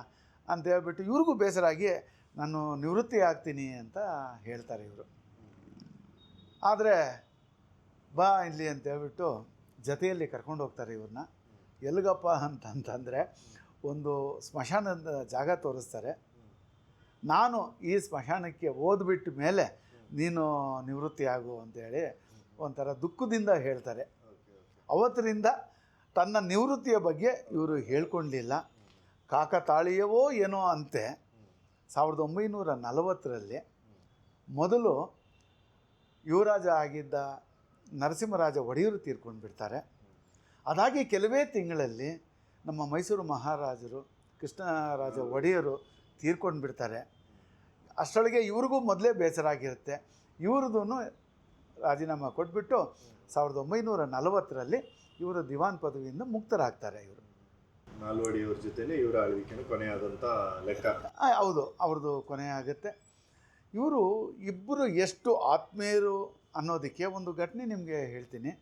ಅಂತ ಹೇಳ್ಬಿಟ್ಟು ಇವ್ರಿಗೂ ಬೇಸರಾಗಿ ನಾನು ನಿವೃತ್ತಿ ಆಗ್ತೀನಿ ಅಂತ ಹೇಳ್ತಾರೆ ಇವರು. ಆದರೆ ಬಾ ಇಲ್ಲಿ ಅಂತ ಹೇಳ್ಬಿಟ್ಟು ಜೊತೆಯಲ್ಲಿ ಕರ್ಕೊಂಡು ಹೋಗ್ತಾರೆ ಇವ್ರನ್ನ. ಎಲ್ಲಿಗಪ್ಪ ಅಂತಂದರೆ ಒಂದು ಸ್ಮಶಾನದ ಜಾಗ ತೋರಿಸ್ತಾರೆ. ನಾನು ಈ ಸ್ಮಶಾನಕ್ಕೆ ಓದ್ಬಿಟ್ಟ ಮೇಲೆ ನೀನು ನಿವೃತ್ತಿ ಆಗು ಅಂತೇಳಿ ಒಂಥರ ದುಃಖದಿಂದ ಹೇಳ್ತಾರೆ. ಅವತ್ತರಿಂದ ತನ್ನ ನಿವೃತ್ತಿಯ ಬಗ್ಗೆ ಇವರು ಹೇಳ್ಕೊಳ್ಳಲಿಲ್ಲ. ಕಾಕತಾಳೀಯವೋ ಏನೋ ಅಂತೆ 1940ರಲ್ಲಿ ಮೊದಲು ಯುವರಾಜ ಆಗಿದ್ದ ನರಸಿಂಹರಾಜ ಒಡೆಯರು ತೀರ್ಕೊಂಡು ಬಿಡ್ತಾರೆ. ಅದಾಗಿ ಕೆಲವೇ ತಿಂಗಳಲ್ಲಿ ನಮ್ಮ ಮೈಸೂರು ಮಹಾರಾಜರು ಕೃಷ್ಣರಾಜ ಒಡೆಯರು ತೀರ್ಕೊಂಡು ಬಿಡ್ತಾರೆ. ಅಷ್ಟರೊಳಗೆ ಇವ್ರಿಗೂ ಮೊದಲೇ ಬೇಸರ ಆಗಿರುತ್ತೆ. ಇವ್ರದ್ದು ರಾಜೀನಾಮೆ ಕೊಟ್ಬಿಟ್ಟು 1940ರಲ್ಲಿ ಇವರು ದಿವಾನ್ ಪದವಿಯಿಂದ ಮುಕ್ತರಾಗ್ತಾರೆ. ಇವರು ನಾಲ್ವಡಿಯವ್ರ ಜೊತೆನೇ ಇವರ ಆಳ್ವಿಕೆನೂ ಕೊನೆಯಾದಂಥ ಲೆಕ್ಕ. ಹೌದು, ಅವ್ರದ್ದು ಕೊನೆ ಆಗುತ್ತೆ. ಇವರು ಇಬ್ಬರು ಎಷ್ಟು ಆತ್ಮೀಯರು ಅನ್ನೋದಕ್ಕೆ ಒಂದು ಘಟನೆ ನಿಮಗೆ ಹೇಳ್ತೀನಿ.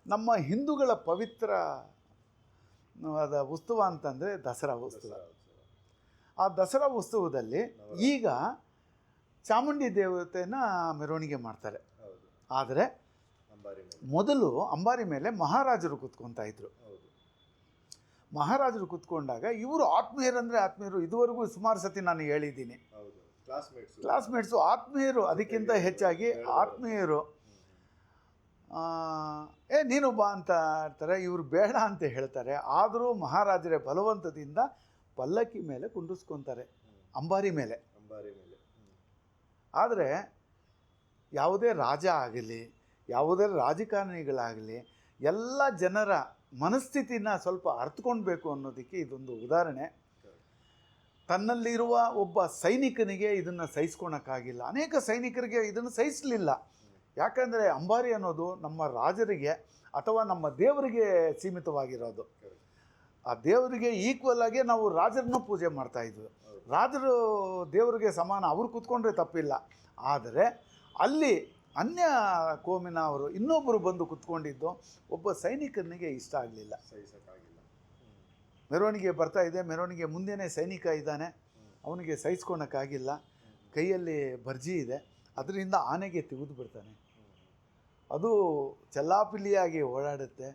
ನಮ್ಮ ಹಿಂದೂಗಳ ಪವಿತ್ರ ಉತ್ಸವ ಅಂತಂದರೆ ದಸರಾ ಉತ್ಸವ. ಆ ದಸರಾ ಉತ್ಸವದಲ್ಲಿ ಈಗ ಚಾಮುಂಡಿ ದೇವತೆನ ಮೆರವಣಿಗೆ ಮಾಡ್ತಾರೆ. ಆದರೆ ಮೊದಲು ಅಂಬಾರಿ ಮೇಲೆ ಮಹಾರಾಜರು ಕೂತ್ಕೊತಾ ಇದ್ರು. ಮಹಾರಾಜರು ಕೂತ್ಕೊಂಡಾಗ ಇವರು ಆತ್ಮೀಯರಂದರೆ ಆತ್ಮೀಯರು. ಇದುವರೆಗೂ ಸುಮಾರು ಸತಿ ನಾನು ಹೇಳಿದ್ದೀನಿ, ಕ್ಲಾಸ್ಮೇಟ್ಸು ಆತ್ಮೀಯರು. ಅದಕ್ಕಿಂತ ಹೆಚ್ಚಾಗಿ ಆತ್ಮೀಯರು. ನೀನು ಬಾ ಅಂತ ಇರ್ತಾರೆ. ಇವರು ಬೇಡ ಅಂತ ಹೇಳ್ತಾರೆ. ಆದರೂ ಮಹಾರಾಜರೇ ಬಲವಂತದಿಂದ ಪಲ್ಲಕ್ಕಿ ಮೇಲೆ ಕುಂಡಿಸ್ಕೊತಾರೆ, ಅಂಬಾರಿ ಮೇಲೆ. ಆದರೆ ಯಾವುದೇ ರಾಜ ಆಗಲಿ ಯಾವುದೇ ರಾಜಕಾರಣಿಗಳಾಗಲಿ ಎಲ್ಲ ಜನರ ಮನಸ್ಥಿತಿನ ಸ್ವಲ್ಪ ಅರ್ಥಕೊಳ್ಬೇಕು ಅನ್ನೋದಕ್ಕೆ ಇದೊಂದು ಉದಾಹರಣೆ. ತನ್ನಲ್ಲಿರುವ ಒಬ್ಬ ಸೈನಿಕನಿಗೆ ಇದನ್ನು ಸಹಿಸ್ಕೊಳಕ್ಕಾಗಿಲ್ಲ. ಅನೇಕ ಸೈನಿಕರಿಗೆ ಇದನ್ನು ಸಹಿಸಲಿಲ್ಲ. ಯಾಕಂದರೆ ಅಂಬಾರಿ ಅನ್ನೋದು ನಮ್ಮ ರಾಜರಿಗೆ ಅಥವಾ ನಮ್ಮ ದೇವರಿಗೆ ಸೀಮಿತವಾಗಿರೋದು. ಆ ದೇವರಿಗೆ ಈಕ್ವಲ್ ಆಗಿ ನಾವು ರಾಜರನ್ನು ಪೂಜೆ ಮಾಡ್ತಾಯಿದ್ವಿ. ರಾಜರು ದೇವರಿಗೆ ಸಮಾನ, ಅವ್ರು ಕೂತ್ಕೊಂಡ್ರೆ ತಪ್ಪಿಲ್ಲ. ಆದರೆ ಅಲ್ಲಿ ಅನ್ಯ ಕೋಮಿನ ಅವರು ಇನ್ನೊಬ್ಬರು ಬಂದು ಕೂತ್ಕೊಂಡಿದ್ದು ಒಬ್ಬ ಸೈನಿಕನಿಗೆ ಇಷ್ಟ ಆಗಲಿಲ್ಲ. ಮೆರವಣಿಗೆ ಬರ್ತಾ ಇದೆ, ಮೆರವಣಿಗೆ ಮುಂದೆನೇ ಸೈನಿಕ ಇದ್ದಾನೆ, ಅವನಿಗೆ ಸಹಿಸ್ಕೊಳಕ್ಕಾಗಿಲ್ಲ. ಕೈಯಲ್ಲಿ ಬರ್ಜಿ ಇದೆ, ಅದರಿಂದ ಆನೆಗೆ ತೆಗೆದು ಬಿಡ್ತಾನೆ. ಅದು ಚೆಲ್ಲಾಪಿಲ್ಲಿಯಾಗಿ ಓಡಾಡುತ್ತೆ.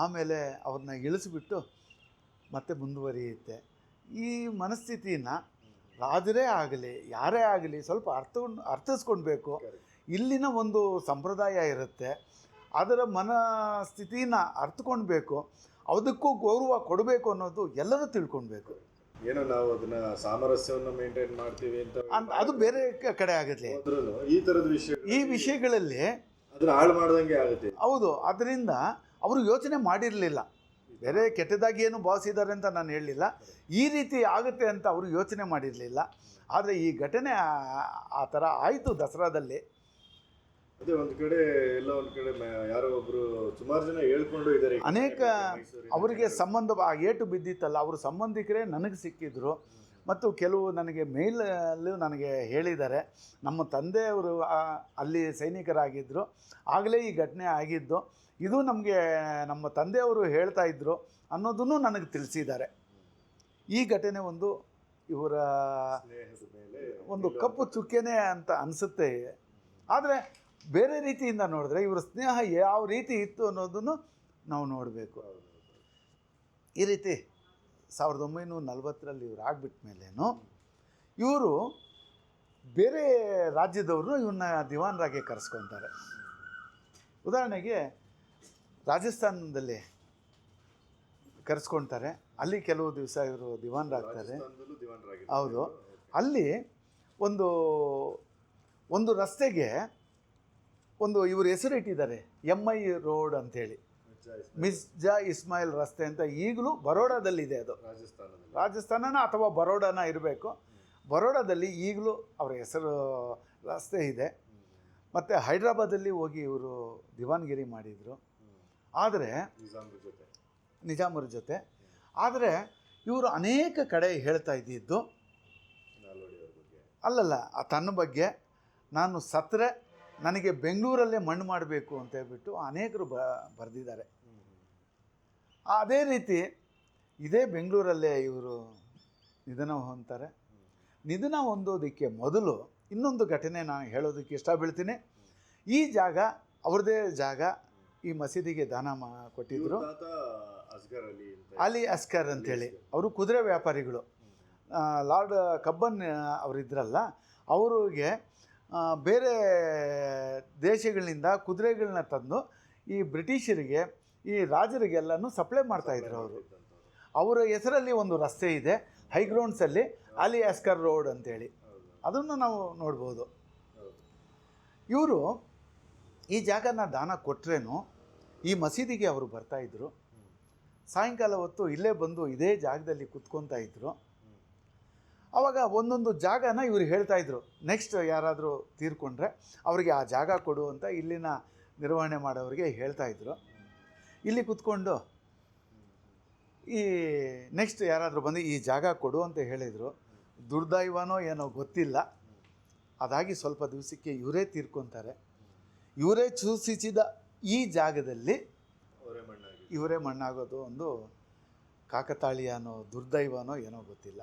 ಆಮೇಲೆ ಅವ್ರನ್ನ ಇಳಿಸ್ಬಿಟ್ಟು ಮತ್ತೆ ಮುಂದುವರಿಯುತ್ತೆ. ಈ ಮನಸ್ಥಿತಿನ ರಾಜರೇ ಆಗಲಿ ಯಾರೇ ಆಗಲಿ ಸ್ವಲ್ಪ ಅರ್ಥಿಸ್ಕೊಳ್ಬೇಕು. ಇಲ್ಲಿನ ಒಂದು ಸಂಪ್ರದಾಯ ಇರುತ್ತೆ, ಅದರ ಮನಸ್ಥಿತಿನ ಅರ್ಥಕೊಳ್ಬೇಕು, ಅದಕ್ಕೂ ಗೌರವ ಕೊಡಬೇಕು ಅನ್ನೋದು ಎಲ್ಲರೂ ತಿಳ್ಕೊಳ್ಬೇಕು. ಏನೋ ನಾವು ಅದನ್ನ ಸಾಮರಸ್ಯವನ್ನು ಮೇಂಟೈನ್ ಮಾಡ್ತೀವಿ ಅಂತ ಅದು ಬೇರೆ ಕಡೆ ಆಗುತ್ತೆ. ಈ ಥರದ ಈ ವಿಷಯಗಳಲ್ಲಿ ಅದನ್ನ ಹಾಳು ಮಾಡ್ದಂಗೆ ಆಗುತ್ತೆ. ಹೌದು, ಅದರಿಂದ ಅವರು ಯೋಚನೆ ಮಾಡಿರಲಿಲ್ಲ. ಬೇರೆ ಕೆಟ್ಟದಾಗಿ ಏನು ಭಾವಿಸಿದ್ದಾರೆ ಅಂತ ನಾನು ಹೇಳಲಿಲ್ಲ, ಈ ರೀತಿ ಆಗುತ್ತೆ ಅಂತ ಅವರು ಯೋಚನೆ ಮಾಡಿರಲಿಲ್ಲ. ಆದರೆ ಈ ಘಟನೆ ಆ ಥರ ಆಯಿತು ದಸರಾದಲ್ಲಿ. ಅದೇ ಒಂದು ಕಡೆ ಎಲ್ಲ ಒಂದು ಕಡೆ ಯಾರೋ ಒಬ್ಬರು ಸುಮಾರು ಜನ ಹೇಳ್ಕೊಂಡು ಇದ್ದಾರೆ. ಅನೇಕ ಅವರಿಗೆ ಸಂಬಂಧ ಏಟು ಬಿದ್ದಿತ್ತಲ್ಲ, ಅವರು ಸಂಬಂಧಿಕರೇ ನನಗೆ ಸಿಕ್ಕಿದ್ರು. ಮತ್ತು ಕೆಲವು ನನಗೆ ಮೇಲಲ್ಲೂ ನನಗೆ ಹೇಳಿದ್ದಾರೆ, ನಮ್ಮ ತಂದೆಯವರು ಅಲ್ಲಿ ಸೈನಿಕರಾಗಿದ್ದರು, ಆಗಲೇ ಈ ಘಟನೆ ಆಗಿದ್ದು, ಇದು ನಮಗೆ ನಮ್ಮ ತಂದೆಯವರು ಹೇಳ್ತಾ ಇದ್ದರು ಅನ್ನೋದನ್ನು ನನಗೆ ತಿಳಿಸಿದ್ದಾರೆ. ಈ ಘಟನೆ ಒಂದು ಇವರ ಒಂದು ಕಪ್ಪು ಚುಕ್ಕೆನೇ ಅಂತ ಅನಿಸುತ್ತೆ. ಆದರೆ ಬೇರೆ ರೀತಿಯಿಂದ ನೋಡಿದ್ರೆ ಇವರ ಸ್ನೇಹ ಯಾವ ರೀತಿ ಇತ್ತು ಅನ್ನೋದನ್ನು ನಾವು ನೋಡಬೇಕು. ಈ ರೀತಿ 1940ರಲ್ಲಿ ಇವರು ಆಗಿಬಿಟ್ಟ ಮೇಲೇನು ಇವರು ಬೇರೆ ರಾಜ್ಯದವರು ಇವನ್ನ ದಿವಾನರಾಗಿ ಕರೆಸ್ಕೊತಾರೆ. ಉದಾಹರಣೆಗೆ ರಾಜಸ್ಥಾನದಲ್ಲಿ ಕರೆಸ್ಕೊಳ್ತಾರೆ. ಅಲ್ಲಿ ಕೆಲವು ದಿವಸ ಇವರು ದಿವಾನರಾಗ್ತಾರೆ. ಹೌದು, ಅಲ್ಲಿ ಒಂದು ರಸ್ತೆಗೆ ಒಂದು ಇವರು ಹೆಸರು ಇಟ್ಟಿದ್ದಾರೆ, MI ರೋಡ್ ಅಂಥೇಳಿ, ಮಿರ್ಜಾ ಇಸ್ಮಾಯಿಲ್ ರಸ್ತೆ ಅಂತ. ಈಗಲೂ ಬರೋಡಾದಲ್ಲಿದೆ ಅದು. ರಾಜಸ್ಥಾನನ ಅಥವಾ ಬರೋಡಾನ ಇರಬೇಕು. ಬರೋಡಾದಲ್ಲಿ ಈಗಲೂ ಅವರ ಹೆಸರು ರಸ್ತೆ ಇದೆ. ಮತ್ತು ಹೈದ್ರಾಬಾದಲ್ಲಿ ಹೋಗಿ ಇವರು ದಿವಾನ್ಗಿರಿ ಮಾಡಿದರು. ಆದರೆ ನಿಜಾಮರ ಜೊತೆ. ಆದರೆ ಇವರು ಅನೇಕ ಕಡೆ ಹೇಳ್ತಾ ಇದ್ದಿದ್ದು ಅಲ್ಲಲ್ಲ, ತನ್ನ ಬಗ್ಗೆ ನಾನು ಸತ್ತರೆ ನನಗೆ ಬೆಂಗಳೂರಲ್ಲೇ ಮಣ್ಣು ಮಾಡಬೇಕು ಅಂತ ಹೇಳ್ಬಿಟ್ಟು ಅನೇಕರು ಬರೆದಿದ್ದಾರೆ. ಅದೇ ರೀತಿ ಇದೇ ಬೆಂಗಳೂರಲ್ಲೇ ಇವರು ನಿಧನ ಹೊಂದ್ತಾರೆ. ನಿಧನ ಹೊಂದೋದಕ್ಕೆ ಮೊದಲು ಇನ್ನೊಂದು ಘಟನೆ ನಾನು ಹೇಳೋದಕ್ಕೆ ಇಷ್ಟ ಬೀಳ್ತೀನಿ. ಈ ಜಾಗ ಅವ್ರದ್ದೇ ಜಾಗ, ಈ ಮಸೀದಿಗೆ ದಾನ ಕೊಟ್ಟಿದ್ದರು. ಅಸ್ಗರ್ ಅಲಿ ಅಂತ ಅಲಿ ಅಸ್ಕರ್ ಅಂತೇಳಿ, ಅವರು ಕುದುರೆ ವ್ಯಾಪಾರಿಗಳು. ಲಾರ್ಡ್ ಕಬ್ಬನ್ ಅವರಿದ್ರಲ್ಲ, ಅವರಿಗೆ ಬೇರೆ ದೇಶಗಳಿಂದ ಕುದುರೆಗಳನ್ನ ತಂದು ಈ ಬ್ರಿಟಿಷರಿಗೆ, ಈ ರಾಜರಿಗೆಲ್ಲನೂ ಸಪ್ಲೈ ಮಾಡ್ತಾಯಿದ್ರು ಅವರು. ಅವರ ಹೆಸರಲ್ಲಿ ಒಂದು ರಸ್ತೆ ಇದೆ ಹೈಗ್ರೌಂಡ್ಸಲ್ಲಿ, ಅಲಿ ಅಸ್ಕರ್ ರೋಡ್ ಅಂತೇಳಿ, ಅದನ್ನು ನಾವು ನೋಡ್ಬೋದು. ಇವರು ಈ ಜಾಗನ ದಾನ ಕೊಟ್ಟರೇನು ಈ ಮಸೀದಿಗೆ ಅವರು ಬರ್ತಾಯಿದ್ರು. ಸಾಯಂಕಾಲ ಹೊತ್ತು ಇಲ್ಲೇ ಬಂದು ಇದೇ ಜಾಗದಲ್ಲಿ ಕುತ್ಕೊತಾ ಇದ್ದರು. ಆವಾಗ ಒಂದೊಂದು ಜಾಗನ ಇವರು ಹೇಳ್ತಾಯಿದ್ರು, ನೆಕ್ಸ್ಟ್ ಯಾರಾದರೂ ತೀರ್ಕೊಂಡ್ರೆ ಅವರಿಗೆ ಆ ಜಾಗ ಕೊಡು ಅಂತ ಇಲ್ಲಿನ ನಿರ್ವಹಣೆ ಮಾಡೋರಿಗೆ ಹೇಳ್ತಾಯಿದ್ರು. ಇಲ್ಲಿ ಕುತ್ಕೊಂಡು ಈ ನೆಕ್ಸ್ಟ್ ಯಾರಾದರೂ ಬಂದು ಈ ಜಾಗ ಕೊಡು ಅಂತ ಹೇಳಿದರು. ದುರ್ದೈವನೋ ಏನೋ ಗೊತ್ತಿಲ್ಲ, ಅದಾಗಿ ಸ್ವಲ್ಪ ದಿವಸಕ್ಕೆ ಇವರೇ ತೀರ್ಕೊತಾರೆ. ಇವರೇ ಸೂಚಿಸಿದ ಈ ಜಾಗದಲ್ಲಿ ಇವರೇ ಮಣ್ಣಾಗೋದು ಒಂದು ಕಾಕತಾಳೀಯನೋ ದುರ್ದೈವನೋ ಏನೋ ಗೊತ್ತಿಲ್ಲ.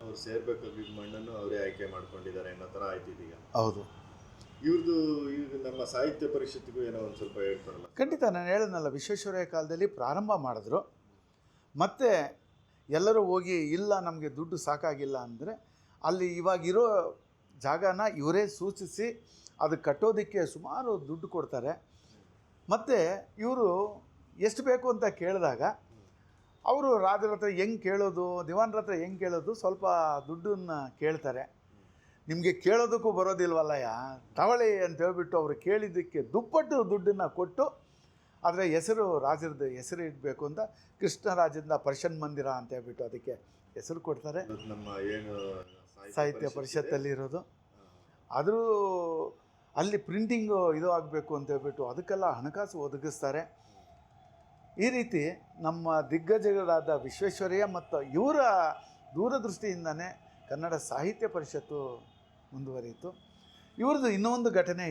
ಅವ್ರು ಸೇರ್ಬೇಕಾಗಿದ್ದ ಮಣ್ಣನ್ನು ಅವರೇ ಆಯ್ಕೆ ಮಾಡ್ಕೊಂಡಿದ್ದಾರೆ ಅನ್ನೋ ಥರ ಆಯ್ತಿದೀಗ. ಹೌದು. ಇವ್ರದ್ದು ಈಗ ನಮ್ಮ ಸಾಹಿತ್ಯ ಪರಿಷತ್ತಿಗೂ ಏನೋ ಒಂದು ಸ್ವಲ್ಪ ಹೇಳ್ತಾರಲ್ಲ. ಖಂಡಿತ, ನಾನು ಹೇಳಿದ್ನಲ್ಲ, ವಿಶ್ವೇಶ್ವರಯ್ಯ ಕಾಲದಲ್ಲಿ ಪ್ರಾರಂಭ ಮಾಡಿದ್ರು. ಮತ್ತು ಎಲ್ಲರೂ ಹೋಗಿ ಇಲ್ಲ ನಮಗೆ ದುಡ್ಡು ಸಾಕಾಗಿಲ್ಲ ಅಂದರೆ ಅಲ್ಲಿ ಇವಾಗಿರೋ ಜಾಗನ ಇವರೇ ಸೂಚಿಸಿ ಅದು ಕಟ್ಟೋದಕ್ಕೆ ಸುಮಾರು ದುಡ್ಡು ಕೊಡ್ತಾರೆ. ಮತ್ತು ಇವರು ಎಷ್ಟು ಬೇಕು ಅಂತ ಕೇಳಿದಾಗ ಅವರು ರಾಜರ ಹತ್ರ ಹೆಂಗೆ ಕೇಳೋದು, ದಿವಾನ್ರ ಹತ್ರ ಹೆಂಗೆ ಕೇಳೋದು, ಸ್ವಲ್ಪ ದುಡ್ಡನ್ನು ಕೇಳ್ತಾರೆ. ನಿಮಗೆ ಕೇಳೋದಕ್ಕೂ ಬರೋದಿಲ್ವಲ್ಲಯ್ಯ, ತಗೊಳ್ಳಿ ಅಂತ ಹೇಳ್ಬಿಟ್ಟು ಅವರು ಕೇಳಿದ್ದಕ್ಕೆ ದುಪ್ಪಟ್ಟು ದುಡ್ಡನ್ನು ಕೊಟ್ಟು, ಆದರೆ ಹೆಸರು ರಾಜರದ್ದು ಹೆಸರು ಇಡಬೇಕು ಅಂತ ಕೃಷ್ಣರಾಜದಿಂದ ಪರ್ಷನ್ ಮಂದಿರ ಅಂತ ಹೇಳ್ಬಿಟ್ಟು ಅದಕ್ಕೆ ಹೆಸರು ಕೊಡ್ತಾರೆ. ನಮ್ಮ ಏನು ಸಾಹಿತ್ಯ ಪರಿಷತ್ತಲ್ಲಿರೋದು, ಆದರೂ ಅಲ್ಲಿ ಪ್ರಿಂಟಿಂಗು ಇದು ಆಗಬೇಕು ಅಂತ ಹೇಳ್ಬಿಟ್ಟು ಅದಕ್ಕೆಲ್ಲ ಹಣಕಾಸು ಒದಗಿಸ್ತಾರೆ. ಈ ರೀತಿ ನಮ್ಮ ದಿಗ್ಗಜಗಳಾದ ವಿಶ್ವೇಶ್ವರಯ್ಯ ಮತ್ತು ಇವರ ದೂರದೃಷ್ಟಿಯಿಂದನೇ ಕನ್ನಡ ಸಾಹಿತ್ಯ ಪರಿಷತ್ತು ಮುಂದುವರಿಯಿತು. ಇವ್ರದ್ದು ಇನ್ನೊಂದು ಘಟನೆ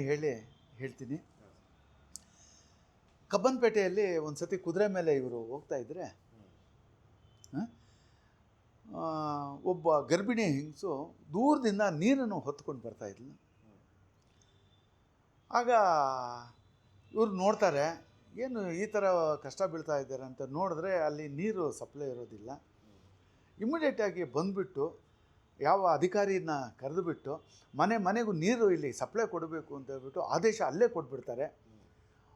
ಹೇಳ್ತೀನಿ. ಕಬ್ಬನ್ಪೇಟೆಯಲ್ಲಿ ಒಂದು ಸತಿ ಕುದುರೆ ಮೇಲೆ ಇವರು ಹೋಗ್ತಾಯಿದ್ರೆ ಒಬ್ಬ ಗರ್ಭಿಣಿ ಹೆಂಗಸು ದೂರದಿಂದ ನೀರನ್ನು ಹೊತ್ಕೊಂಡು ಬರ್ತಾಯಿದ್ಲು. ಆಗ ಇವ್ರು ನೋಡ್ತಾರೆ, ಏನು ಈ ಥರ ಕಷ್ಟ ಬೀಳ್ತಾ ಇದ್ದಾರೆ ಅಂತ ನೋಡಿದ್ರೆ ಅಲ್ಲಿ ನೀರು ಸಪ್ಲೈ ಇರೋದಿಲ್ಲ. ಇಮ್ಮಿಡಿಯೇಟಾಗಿ ಬಂದುಬಿಟ್ಟು ಯಾವ ಅಧಿಕಾರಿನ ಕರೆದುಬಿಟ್ಟು ಮನೆಗೂ ನೀರು ಇಲ್ಲಿ ಸಪ್ಲೈ ಕೊಡಬೇಕು ಅಂತ ಹೇಳ್ಬಿಟ್ಟು ಆದೇಶ ಅಲ್ಲೇ ಕೊಟ್ಬಿಡ್ತಾರೆ.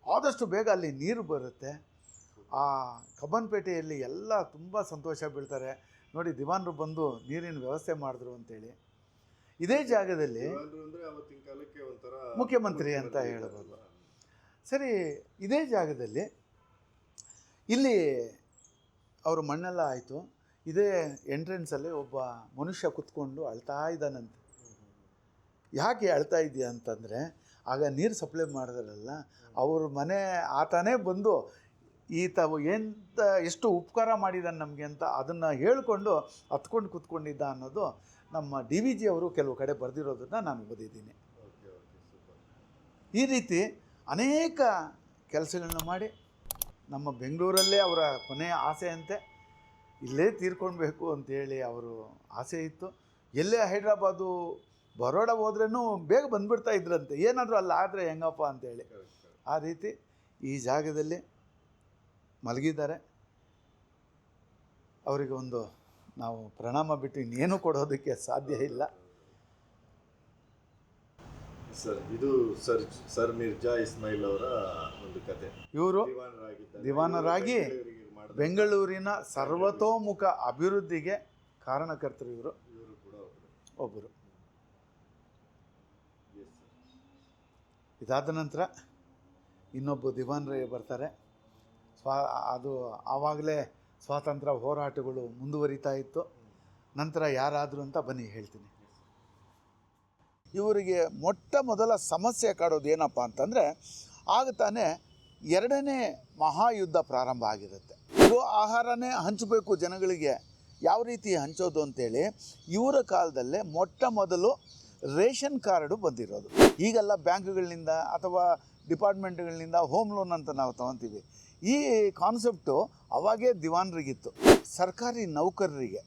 ಆದಷ್ಟು ಬೇಗ ಅಲ್ಲಿ ನೀರು ಬರುತ್ತೆ. ಆ ಕಬ್ಬನ್ಪೇಟೆಯಲ್ಲಿ ಎಲ್ಲ ತುಂಬ ಸಂತೋಷ ಬೀಳ್ತಾರೆ. ನೋಡಿ, ದಿವಾನರು ಬಂದು ನೀರಿನ ವ್ಯವಸ್ಥೆ ಮಾಡಿದ್ರು ಅಂತೇಳಿ. ಇದೇ ಜಾಗದಲ್ಲಿ ಮುಖ್ಯಮಂತ್ರಿ ಅಂತ ಹೇಳ್ಬೋದು. ಸರಿ, ಇದೇ ಜಾಗದಲ್ಲಿ ಇಲ್ಲಿ ಅವರು ಮಣ್ಣೆಲ್ಲ ಆಯಿತು. ಇದೇ ಎಂಟ್ರೆನ್ಸಲ್ಲಿ ಒಬ್ಬ ಮನುಷ್ಯ ಕುತ್ಕೊಂಡು ಅಳ್ತಾ ಇದ್ದಾನಂತೆ. ಯಾಕೆ ಅಳ್ತಾ ಇದೆಯಾ ಅಂತಂದರೆ, ಆಗ ನೀರು ಸಪ್ಲೈ ಮಾಡಿದ್ರಲ್ಲ ಅವ್ರ ಮನೆ ಆತನೇ ಬಂದು ಎಂತ ಎಷ್ಟು ಉಪಕಾರ ಮಾಡಿದ್ದಾನೆ ನಮಗೆ ಅಂತ ಅದನ್ನು ಹೇಳಿಕೊಂಡು ಹತ್ಕೊಂಡು ಕೂತ್ಕೊಂಡಿದ್ದ ಅನ್ನೋದು ನಮ್ಮ DVG ಅವರು ಕೆಲವು ಕಡೆ ಬರೆದಿರೋದನ್ನು ನಾನು ಓದಿದ್ದೀನಿ. ಈ ರೀತಿ ಅನೇಕ ಕೆಲಸಗಳನ್ನ ಮಾಡಿ ನಮ್ಮ ಬೆಂಗಳೂರಲ್ಲೇ ಅವರ ಕೊನೆಯ ಆಸೆ ಅಂತೆ ಇಲ್ಲೇ ತೀರ್ಕೊಳ್ಬೇಕು ಅಂತೇಳಿ ಅವರು ಆಸೆ ಇತ್ತು. ಎಲ್ಲೇ ಹೈದ್ರಾಬಾದು ಬರೋಡ ಹೋದ್ರೂ ಬೇಗ ಬಂದುಬಿಡ್ತಾ ಇದ್ರಂತೆ, ಏನಾದರೂ ಅಲ್ಲಿ ಆದರೆ ಹೆಂಗಪ್ಪ ಅಂತೇಳಿ. ಆ ರೀತಿ ಈ ಜಾಗದಲ್ಲಿ ಮಲಗಿದ್ದಾರೆ. ಅವರಿಗೆ ಒಂದು ನಾವು ಪ್ರಣಾಮ ಬಿಟ್ಟು ಇನ್ನೇನು ಕೊಡೋದಕ್ಕೆ ಸಾಧ್ಯ ಇಲ್ಲ. ಸರ್, ಇದು ಸರ್ ಮಿರ್ಜಾ ಇಸ್ಮಾಯಿಲ್ ಅವರ ಒಂದು ಕತೆ. ಇವರು ದಿವಾನರಾಗಿ ಬೆಂಗಳೂರಿನ ಸರ್ವತೋಮುಖ ಅಭಿವೃದ್ಧಿಗೆ ಕಾರಣಕರ್ತರು. ಇವರು ಕೂಡ ಒಬ್ಬರು. ಇದಾದ ನಂತರ ಇನ್ನೊಬ್ಬ ದಿವಾನರೇ ಬರ್ತಾರೆ. ಅದು ಆವಾಗಲೇ ಸ್ವಾತಂತ್ರ್ಯ ಹೋರಾಟಗಳು ಮುಂದುವರಿತಾ ಇತ್ತು. ನಂತರ ಯಾರಾದರೂ ಅಂತ ಬನ್ನಿ ಹೇಳ್ತೀನಿ. ಇವರಿಗೆ ಮೊಟ್ಟ ಮೊದಲ ಸಮಸ್ಯೆ ಕಾಡೋದು ಏನಪ್ಪ ಅಂತಂದರೆ, ಆಗ ತಾನೇ ಎರಡನೇ ಮಹಾಯುದ್ಧ ಪ್ರಾರಂಭ ಆಗಿರುತ್ತೆ. ಇದು ಆಹಾರನೇ ಹಂಚಬೇಕು ಜನಗಳಿಗೆ, ಯಾವ ರೀತಿ ಹಂಚೋದು ಅಂತೇಳಿ ಇವರ ಕಾಲದಲ್ಲೇ ಮೊಟ್ಟ ಮೊದಲು ರೇಷನ್ ಕಾರ್ಡು ಬಂದಿರೋದು. ಈಗೆಲ್ಲ ಬ್ಯಾಂಕ್ಗಳಿಂದ ಅಥವಾ ಡಿಪಾರ್ಟ್ಮೆಂಟ್ಗಳಿಂದ ಹೋಮ್ ಲೋನ್ ಅಂತ ನಾವು ತೊಗೊತೀವಿ. ಈ ಕಾನ್ಸೆಪ್ಟು ಅವಾಗೇ ದಿವಾನರಿಗಿತ್ತು. ಸರ್ಕಾರಿ ನೌಕರರಿಗೆ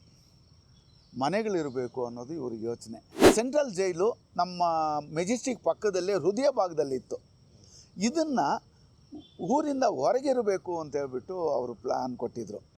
ಮನೆಗಳಿರಬೇಕು ಅನ್ನೋದು ಇವ್ರಿಗೆ ಯೋಚನೆ. ಸೆಂಟ್ರಲ್ ಜೈಲು ನಮ್ಮ ಮೆಜೆಸ್ಟಿಕ್ ಪಕ್ಕದಲ್ಲೇ ಹೃದಯ ಭಾಗದಲ್ಲಿತ್ತು. ಇದನ್ನು ಊರಿಂದ ಹೊರಗಿರಬೇಕು ಅಂತ ಹೇಳ್ಬಿಟ್ಟು ಅವರು ಪ್ಲ್ಯಾನ್ ಕೊಟ್ಟಿದ್ದರು.